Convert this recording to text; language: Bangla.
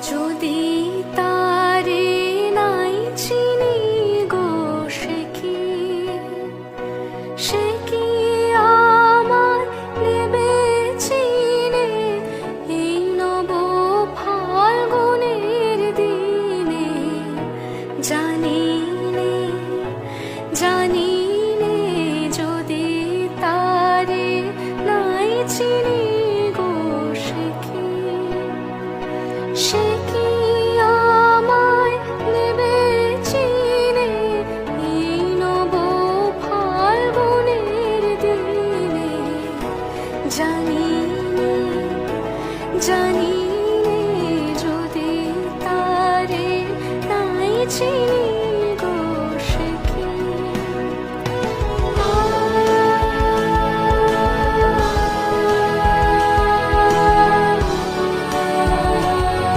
যদি তারে নাই চিনি গো, সে কি আমার নেবে চিনে এই নব ফাল্গুনের দিনে? জানি নে যদি তারে নাই চিনি গো, সে